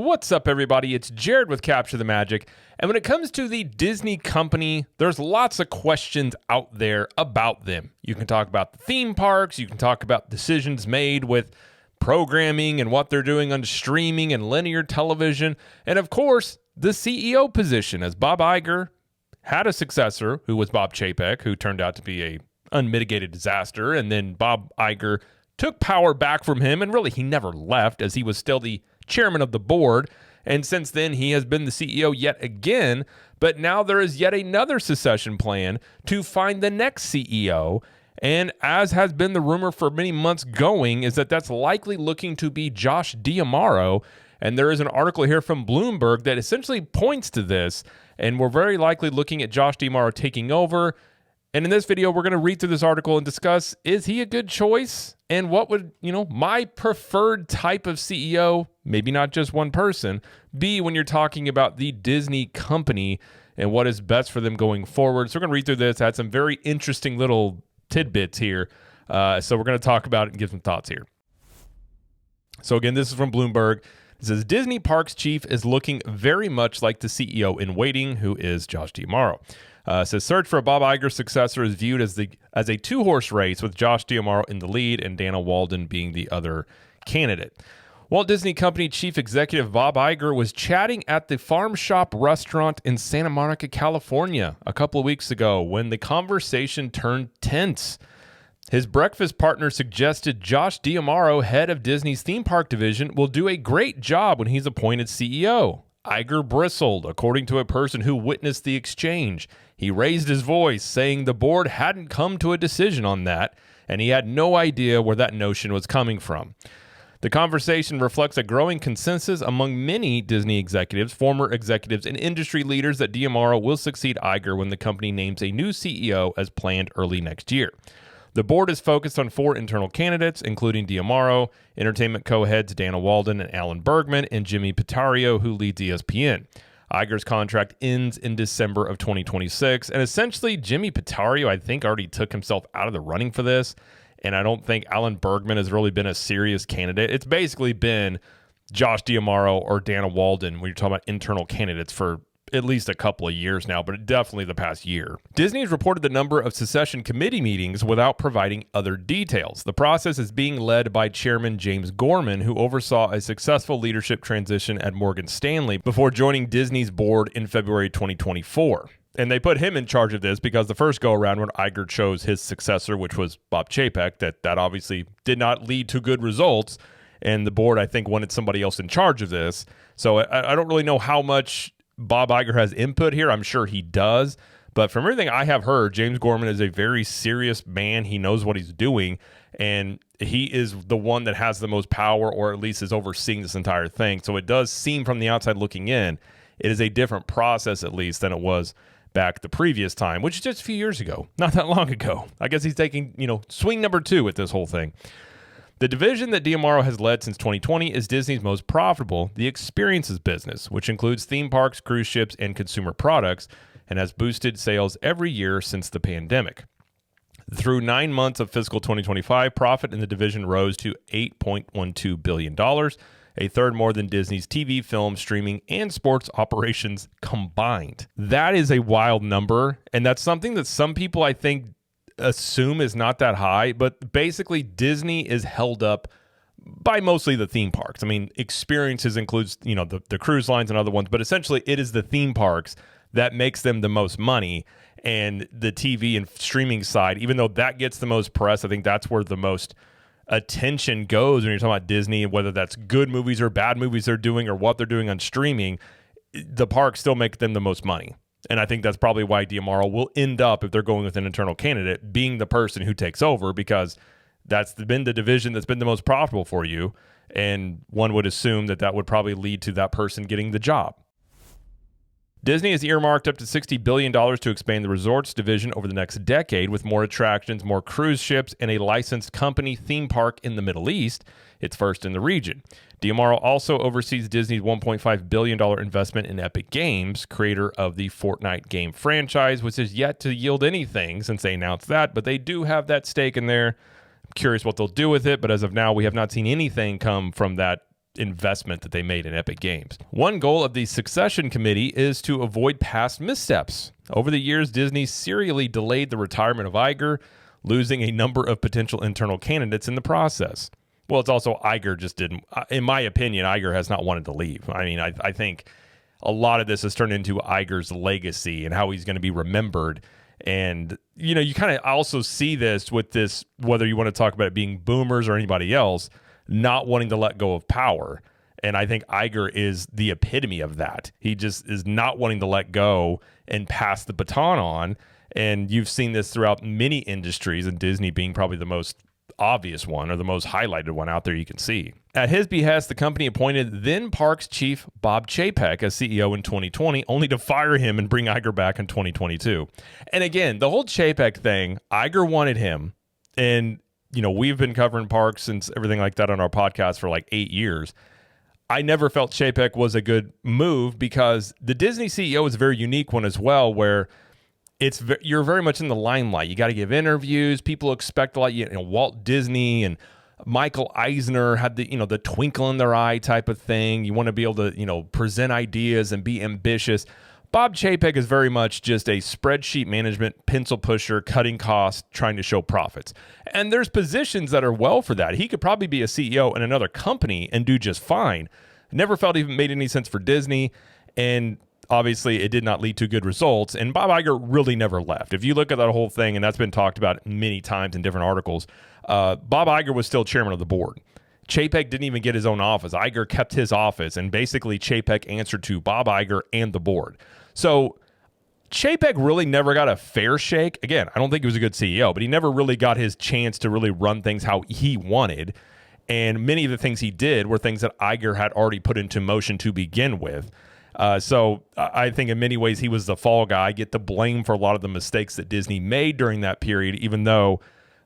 What's up, everybody? It's Jared with Capture the Magic. And when it comes to the Disney company, there's lots of questions out there about them. You can talk about the theme parks. You can talk about decisions made with programming and what they're doing on streaming and linear television. And of course, the CEO position, as Bob Iger had a successor who was Bob Chapek, who turned out to be a unmitigated disaster. And then Bob Iger took power back from him, and really he never left, as he was still the chairman of the board. And since then, he has been the CEO yet again. But now there is yet another succession plan to find the next CEO. And as has been the rumor for many months going, is that that's likely looking to be Josh D'Amaro. And there is an article here from Bloomberg that essentially points to this. And we're very likely looking at Josh D'Amaro taking over. And in this video, we're going to read through this article and discuss, is he a good choice? And what would, my preferred type of CEO, maybe not just one person, be when you're talking about the Disney company and what is best for them going forward? So we're going to read through this, add some very interesting little tidbits here. So we're going to talk about it and give some thoughts here. So again, this is from Bloomberg. It says, Disney Parks chief is looking very much like the CEO in waiting, who is Josh D'Amaro. Says search for a Bob Iger successor is viewed as a two-horse race, with Josh D'Amaro in the lead and Dana Walden being the other candidate. Walt Disney Company chief executive Bob Iger was chatting at the Farm Shop restaurant in Santa Monica, California, a couple of weeks ago when the conversation turned tense. His breakfast partner suggested Josh D'Amaro, head of Disney's theme park division, will do a great job when he's appointed CEO. Iger bristled, according to a person who witnessed the exchange. He raised his voice, saying the board hadn't come to a decision on that, and he had no idea where that notion was coming from. The conversation reflects a growing consensus among many Disney executives, former executives, and industry leaders that D'Amaro will succeed Iger when the company names a new CEO as planned early next year. The board is focused on 4 internal candidates, including D'Amaro, entertainment co-heads Dana Walden and Alan Bergman, and Jimmy Pittario, who leads ESPN. Iger's contract ends in December of 2026, and essentially Jimmy Pittario, I think, already took himself out of the running for this, and I don't think Alan Bergman has really been a serious candidate. It's basically been Josh D'Amaro or Dana Walden when you're talking about internal candidates for at least a couple of years now, but definitely the past year. Disney has reported the number of succession committee meetings without providing other details. The process is being led by Chairman James Gorman, who oversaw a successful leadership transition at Morgan Stanley before joining Disney's board in February 2024. And they put him in charge of this because the first go-around when Iger chose his successor, which was Bob Chapek, that obviously did not lead to good results. And the board, I think, wanted somebody else in charge of this. So I don't really know how much Bob Iger has input here. I'm sure he does. But from everything I have heard, James Gorman is a very serious man. He knows what he's doing. And he is the one that has the most power, or at least is overseeing this entire thing. So it does seem from the outside looking in, it is a different process, at least, than it was back the previous time, which is just a few years ago. Not that long ago. I guess he's taking, swing number 2 with this whole thing. The division that D'Amaro has led since 2020 is Disney's most profitable, the experiences business, which includes theme parks, cruise ships, and consumer products, and has boosted sales every year since the pandemic. Through 9 months of fiscal 2025, profit in the division rose to $8.12 billion, a third more than Disney's TV, film, streaming, and sports operations combined. That is a wild number, and that's something that some people, I think, assume is not that high, but basically Disney is held up by mostly the theme parks. I mean, experiences includes, the cruise lines and other ones, but essentially it is the theme parks that makes them the most money. And the TV and streaming side, even though that gets the most press, I think that's where the most attention goes when you're talking about Disney, whether that's good movies or bad movies they're doing or what they're doing on streaming, the parks still make them the most money. And I think that's probably why D'Amaro will end up, if they're going with an internal candidate, being the person who takes over, because that's been the division that's been the most profitable for you. And one would assume that would probably lead to that person getting the job. Disney has earmarked up to $60 billion to expand the resorts division over the next decade, with more attractions, more cruise ships, and a licensed company theme park in the Middle East, its first in the region. D'Amaro also oversees Disney's $1.5 billion investment in Epic Games, creator of the Fortnite game franchise, which is yet to yield anything since they announced that, but they do have that stake in there. I'm curious what they'll do with it, but as of now, we have not seen anything come from that investment that they made in Epic Games. One goal of the succession committee is to avoid past missteps. Over the years, Disney serially delayed the retirement of Iger, losing a number of potential internal candidates in the process. Well, it's also Iger just didn't, in my opinion, Iger has not wanted to leave. I mean, I think a lot of this has turned into Iger's legacy and how he's going to be remembered. And, you kind of also see this with this, whether you want to talk about it being boomers or anybody else, not wanting to let go of power. And I think Iger is the epitome of that. He just is not wanting to let go and pass the baton on. And you've seen this throughout many industries, and Disney being probably the most obvious one or the most highlighted one out there you can see. At his behest, the company appointed then Parks chief Bob Chapek as CEO in 2020, only to fire him and bring Iger back in 2022. And again, the whole Chapek thing, Iger wanted him. And, we've been covering Parks and everything like that on our podcast for like 8 years. I never felt Chapek was a good move because the Disney CEO is a very unique one as well, where you're very much in the limelight. You got to give interviews. People expect a lot. Walt Disney and Michael Eisner had the twinkle in their eye type of thing. You want to be able to present ideas and be ambitious. Bob Chapek is very much just a spreadsheet management pencil pusher, cutting costs, trying to show profits. And there's positions that are well for that. He could probably be a CEO in another company and do just fine. Never felt even made any sense for Disney, and obviously, it did not lead to good results, and Bob Iger really never left. If you look at that whole thing, and that's been talked about many times in different articles, Bob Iger was still chairman of the board. Chapek didn't even get his own office. Iger kept his office, and basically Chapek answered to Bob Iger and the board. So Chapek really never got a fair shake. Again, I don't think he was a good CEO, but he never really got his chance to really run things how he wanted, and many of the things he did were things that Iger had already put into motion to begin with. So I think in many ways he was the fall guy, get the blame for a lot of the mistakes that Disney made during that period, even though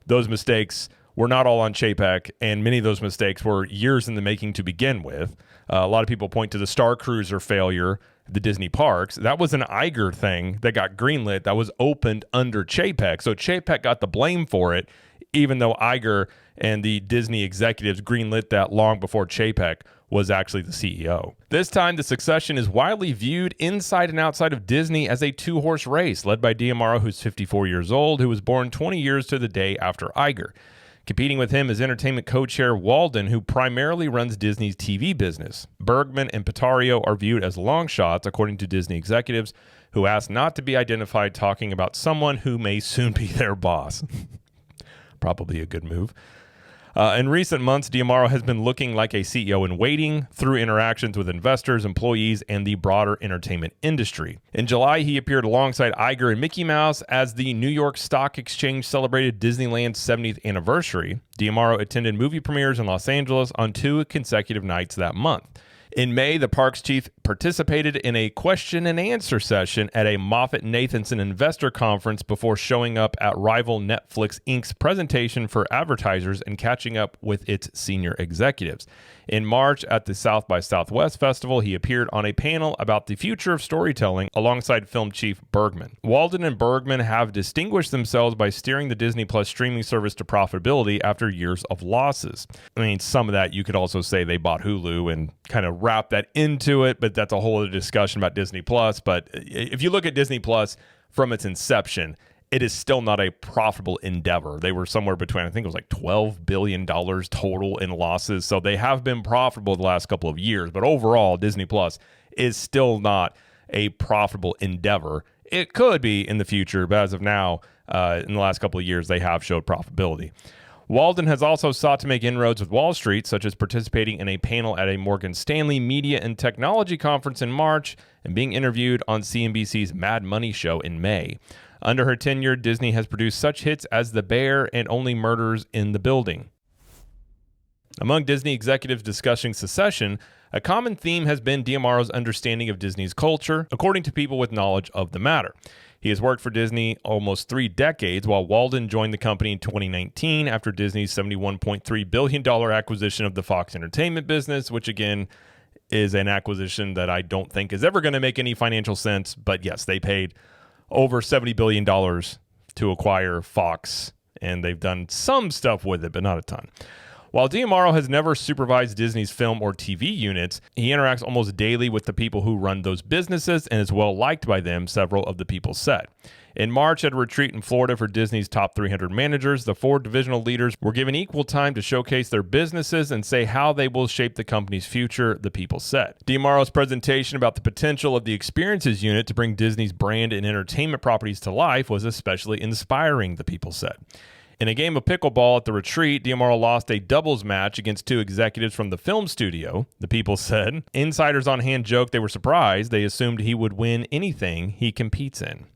those mistakes were not all on Chapek, and many of those mistakes were years in the making to begin with. A lot of people point to the Star Cruiser failure, the Disney parks. That was an Iger thing that got greenlit that was opened under Chapek. So Chapek got the blame for it, even though Iger and the Disney executives greenlit that long before Chapek was actually the CEO. This time, the succession is widely viewed inside and outside of Disney as a two-horse race, led by D'Amaro, who's 54 years old, who was born 20 years to the day after Iger. Competing with him is entertainment co-chair Walden, who primarily runs Disney's TV business. Bergman and Pittario are viewed as long shots, according to Disney executives, who asked not to be identified, talking about someone who may soon be their boss. Probably a good move. In recent months, D'Amaro has been looking like a CEO in waiting through interactions with investors, employees, and the broader entertainment industry. In July, he appeared alongside Iger and Mickey Mouse as the New York Stock Exchange celebrated Disneyland's 70th anniversary. D'Amaro attended movie premieres in Los Angeles on 2 consecutive nights that month. In May, the parks chief participated in a question and answer session at a Moffett-Nathanson investor conference before showing up at rival Netflix Inc.'s presentation for advertisers and catching up with its senior executives. In March, at the South by Southwest Festival, he appeared on a panel about the future of storytelling alongside film chief Bergman. Walden and Bergman have distinguished themselves by steering the Disney Plus streaming service to profitability after years of losses. I mean, some of that you could also say they bought Hulu and kind of wrap that into it, but that's a whole other discussion about Disney Plus. But if you look at Disney Plus from its inception, it is still not a profitable endeavor. They were somewhere between, I think it was like $12 billion total in losses. So they have been profitable the last couple of years, but overall Disney Plus is still not a profitable endeavor. It could be in the future, but as of now, in the last couple of years, they have showed profitability. Walden has also sought to make inroads with Wall Street, such as participating in a panel at a Morgan Stanley Media and Technology Conference in March and being interviewed on CNBC's Mad Money show in May. Under her tenure, Disney has produced such hits as The Bear and Only Murders in the Building. Among Disney executives discussing secession, a common theme has been D'Amaro's understanding of Disney's culture, according to people with knowledge of the matter. He has worked for Disney almost 3 decades, while Walden joined the company in 2019 after Disney's $71.3 billion acquisition of the Fox Entertainment business, which again is an acquisition that I don't think is ever going to make any financial sense. But yes, they paid over $70 billion to acquire Fox, and they've done some stuff with it, but not a ton. While D'Amaro has never supervised Disney's film or TV units, he interacts almost daily with the people who run those businesses and is well liked by them, several of the people said. In March, at a retreat in Florida for Disney's top 300 managers, the 4 divisional leaders were given equal time to showcase their businesses and say how they will shape the company's future, the people said. D'Amaro's presentation about the potential of the Experiences unit to bring Disney's brand and entertainment properties to life was especially inspiring, the people said. In a game of pickleball at the retreat, D'Amaro lost a doubles match against 2 executives from the film studio, the people said. Insiders on hand joked they were surprised. They assumed he would win anything he competes in.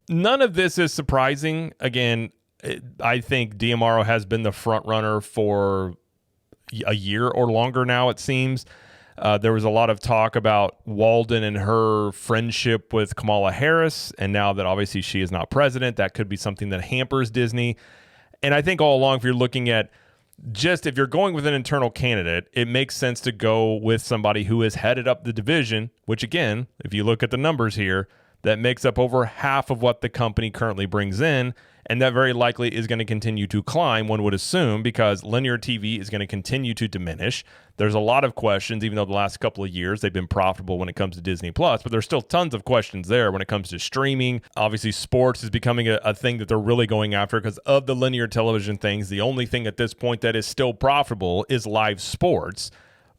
None of this is surprising. Again, I think D'Amaro has been the front runner for a year or longer now, it seems. There was a lot of talk about Walden and her friendship with Kamala Harris, and now that obviously she is not president, that could be something that hampers Disney. And I think all along, if you're looking at just if you're going with an internal candidate, it makes sense to go with somebody who has headed up the division, which again, if you look at the numbers here, that makes up over half of what the company currently brings in, and that very likely is going to continue to climb, one would assume, because linear TV is going to continue to diminish. There's a lot of questions, even though the last couple of years they've been profitable when it comes to Disney+, but there's still tons of questions there when it comes to streaming. Obviously, sports is becoming a thing that they're really going after because of the linear television things. The only thing at this point that is still profitable is live sports.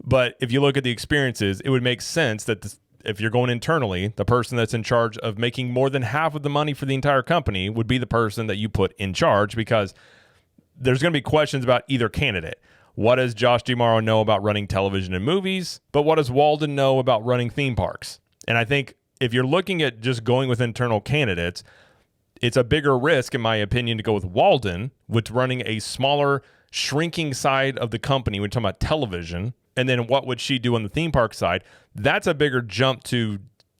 But if you look at the Experiences, it would make sense that if you're going internally, the person that's in charge of making more than half of the money for the entire company would be the person that you put in charge, because there's going to be questions about either candidate. What does Josh D'Amaro know about running television and movies? But what does Walden know about running theme parks? And I think if you're looking at just going with internal candidates, it's a bigger risk, in my opinion, to go with Walden, with running a smaller, shrinking side of the company. We're talking about television. And then what would she do on the theme park side? That's a bigger jump to,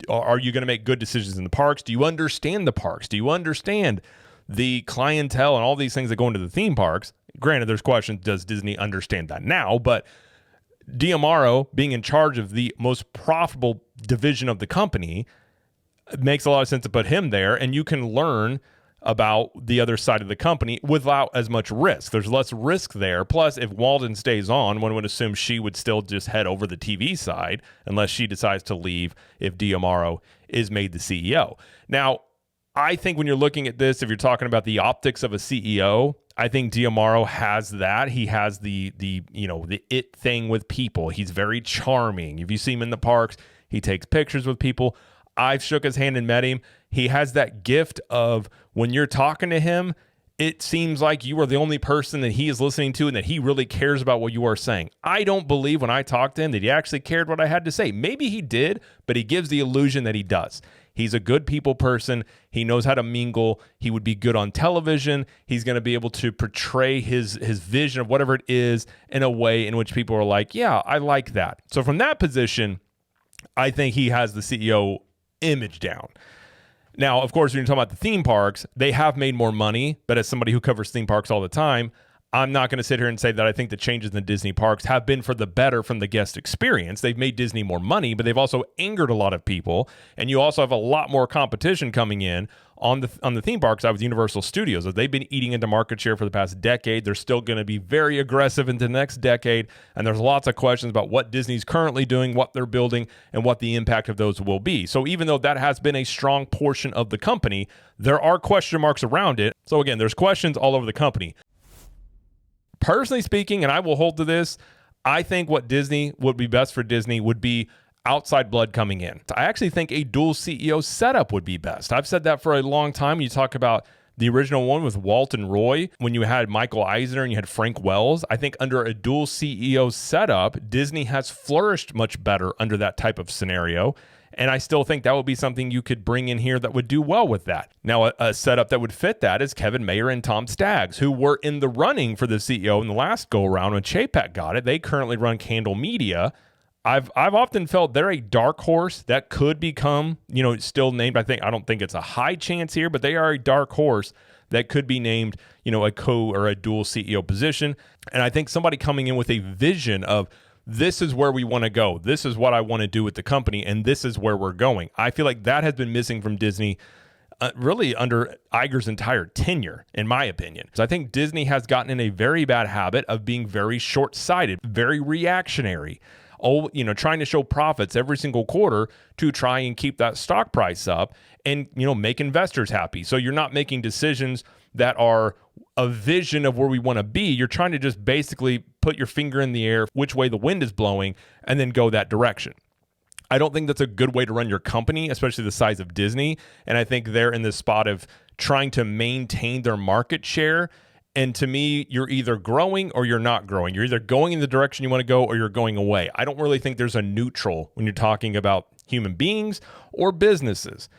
are you going to make good decisions in the parks? Do you understand the parks? Do you understand the clientele and all these things that go into the theme parks? Granted, there's questions, does Disney understand that now? But D'Amaro being in charge of the most profitable division of the company, it makes a lot of sense to put him there, and you can learn about the other side of the company without as much risk. There's less risk there. Plus, if Walden stays on, one would assume she would still just head over the TV side unless she decides to leave if D'Amaro is made the CEO. Now, I think when you're looking at this, if you're talking about the optics of a CEO, I think D'Amaro has that. He has the it thing with people. He's very charming. If you see him in the parks, he takes pictures with people. I've shook his hand and met him. He has that gift of when you're talking to him, it seems like you are the only person that he is listening to and that he really cares about what you are saying. I don't believe when I talked to him that he actually cared what I had to say. Maybe he did, but he gives the illusion that he does. He's a good people person. He knows how to mingle. He would be good on television. He's going to be able to portray his vision of whatever it is in a way in which people are like, yeah, I like that. So from that position, I think he has the CEO image down. Now, of course, when you're talking about the theme parks, they have made more money, but as somebody who covers theme parks all the time, I'm not going to sit here and say that I think the changes in the Disney parks have been for the better from the guest experience. They've made Disney more money, but they've also angered a lot of people, and you also have a lot more competition coming in on the theme park side with Universal Studios. They've been eating into market share for the past decade. They're still going to be very aggressive into the next decade, and there's lots of questions about what Disney's currently doing, what they're building, and what the impact of those will be. So even though that has been a strong portion of the company, there are question marks around it. So again, there's questions all over the company. Personally speaking, and I will hold to this, I think what Disney would be best for Disney would be outside blood coming in. I actually think a dual CEO setup would be best. I've said that for a long time. You talk about the original one with Walt and Roy, when you had Michael Eisner and you had Frank Wells. I think under a dual CEO setup, Disney has flourished much better under that type of scenario. And I still think that would be something you could bring in here that would do well with that. Now, a setup that would fit that is Kevin Mayer and Tom Staggs, who were in the running for the CEO in the last go-around when Chapek got it. They currently run Candle Media. I've often felt they're a dark horse that could become, still named. I don't think it's a high chance here, but they are a dark horse that could be named, a co or a dual CEO position. And I think somebody coming in with a vision of, this is where we want to go. This is what I want to do with the company, and this is where we're going. I feel like that has been missing from Disney really under Iger's entire tenure, in my opinion. So I think Disney has gotten in a very bad habit of being very short-sighted, very reactionary. Trying to show profits every single quarter to try and keep that stock price up and, make investors happy. So you're not making decisions that are a vision of where we want to be. You're trying to just basically put your finger in the air, which way the wind is blowing, and then go that direction. I don't think that's a good way to run your company, especially the size of Disney. And I think they're in this spot of trying to maintain their market share. And to me, you're either growing or you're not growing. You're either going in the direction you want to go or you're going away. I don't really think there's a neutral when you're talking about human beings or businesses.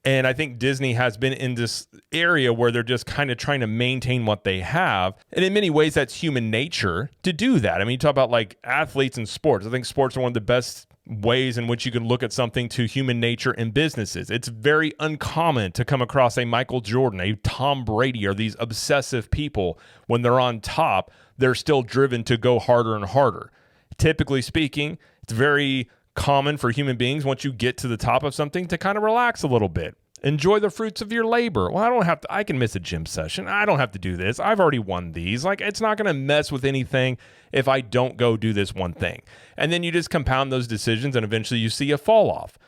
And I think Disney has been in this area where they're just kind of trying to maintain what they have. And in many ways, that's human nature to do that. I mean, you talk about like athletes and sports. I think sports are one of the best ways in which you can look at something to human nature in businesses. It's very uncommon to come across a Michael Jordan, a Tom Brady, or these obsessive people. When they're on top, they're still driven to go harder and harder. Typically speaking, it's very common for human beings, once you get to the top of something, to kind of relax a little bit. Enjoy the fruits of your labor. Well, I can miss a gym session. I don't have to do this. I've already won these. Like, it's not going to mess with anything if I don't go do this one thing. And then you just compound those decisions and eventually you see a fall off.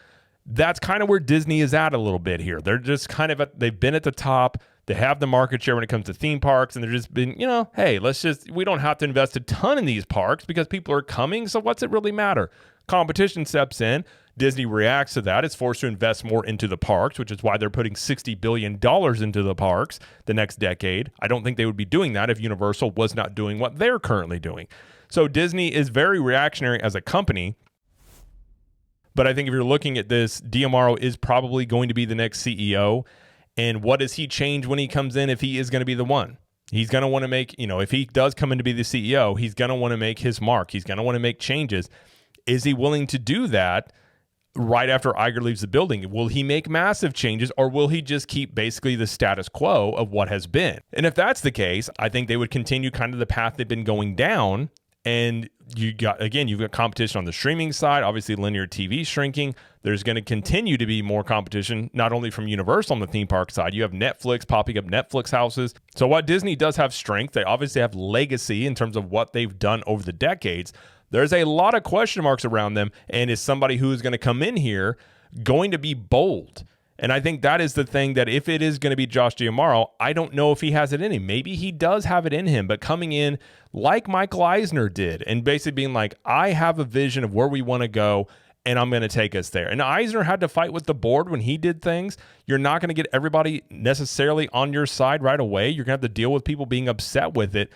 That's kind of where Disney is at a little bit here. They're just they've been at the top. They have the market share when it comes to theme parks, and they're just been, hey, we don't have to invest a ton in these parks because people are coming. So what's it really matter? Competition steps in. Disney reacts to that. It's forced to invest more into the parks, which is why they're putting $60 billion into the parks the next decade. I don't think they would be doing that if Universal was not doing what they're currently doing. So Disney is very reactionary as a company. But I think if you're looking at this, D'Amaro is probably going to be the next CEO. And what does he change when he comes in if he is going to be the one? He's going to want to make, if he does come in to be the CEO, he's going to want to make his mark. He's going to want to make changes. Is he willing to do that right after Iger leaves the building? Will he make massive changes, or will he just keep basically the status quo of what has been? And if that's the case, I think they would continue kind of the path they've been going down. And you've got competition on the streaming side. Obviously, linear TV shrinking. There's going to continue to be more competition, not only from Universal on the theme park side. You have Netflix popping up Netflix houses. So while Disney does have strength, they obviously have legacy in terms of what they've done over the decades. There's a lot of question marks around them, and is somebody who is going to come in here going to be bold? And I think that is the thing, that if it is going to be Josh D'Amaro, I don't know if he has it in him. Maybe he does have it in him, but coming in like Michael Eisner did and basically being like, I have a vision of where we want to go, and I'm going to take us there. And Eisner had to fight with the board when he did things. You're not going to get everybody necessarily on your side right away. You're going to have to deal with people being upset with it.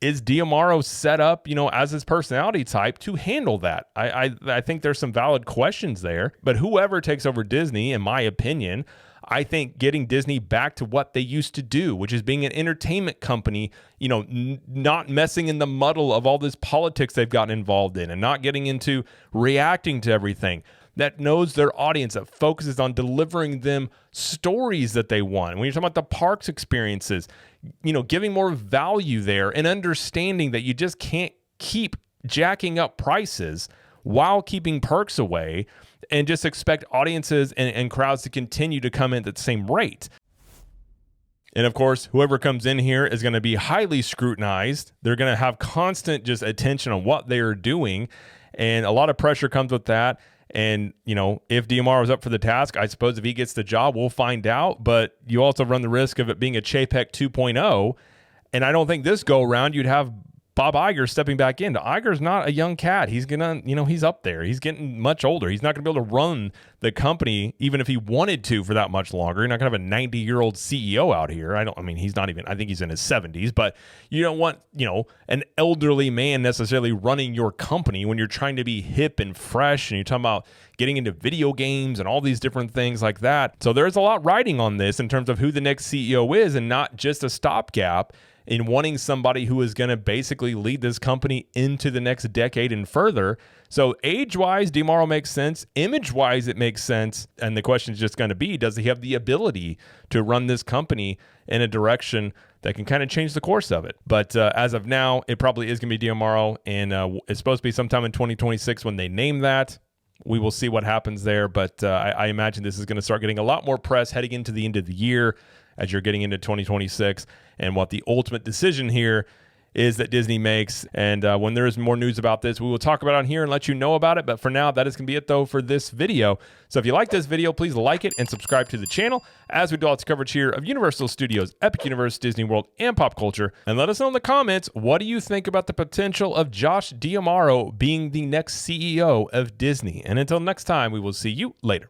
Is D'Amaro set up, as his personality type to handle that? I think there's some valid questions there. But whoever takes over Disney, in my opinion, I think getting Disney back to what they used to do, which is being an entertainment company, not messing in the muddle of all this politics they've gotten involved in, and not getting into reacting to everything, that knows their audience, that focuses on delivering them stories that they want. When you're talking about the parks experiences, giving more value there, and understanding that you just can't keep jacking up prices while keeping perks away and just expect audiences and crowds to continue to come in at the same rate. And of course, whoever comes in here is going to be highly scrutinized. They're going to have constant just attention on what they are doing, and a lot of pressure comes with that. And, if D'Amaro is up for the task, I suppose if he gets the job, we'll find out. But you also run the risk of it being a Chapek 2.0. And I don't think this go around you'd have Bob Iger stepping back in. Iger's not a young cat. He's going to, he's up there. He's getting much older. He's not going to be able to run the company, even if he wanted to, for that much longer. You're not going to have a 90-year-old CEO out here. I think he's in his 70s, but you don't want, an elderly man necessarily running your company when you're trying to be hip and fresh, and you're talking about getting into video games and all these different things like that. So there's a lot riding on this in terms of who the next CEO is, and not just a stopgap in wanting somebody who is going to basically lead this company into the next decade and further. So age-wise, D'Amaro makes sense. Image-wise, it makes sense. And the question is just going to be, does he have the ability to run this company in a direction that can kind of change the course of it? But as of now, it probably is going to be D'Amaro, and it's supposed to be sometime in 2026 when they name that. we will see what happens there. But I imagine this is going to start getting a lot more press heading into the end of the year as you're getting into 2026, and what the ultimate decision here is that Disney makes. And when there is more news about this, we will talk about it on here and let you know about it. But for now, that is going to be it, though, for this video. So if you like this video, please like it and subscribe to the channel as we do lots of coverage here of Universal Studios, Epic Universe, Disney World, and pop culture. And let us know in the comments, what do you think about the potential of Josh D'Amaro being the next CEO of Disney? And until next time, we will see you later.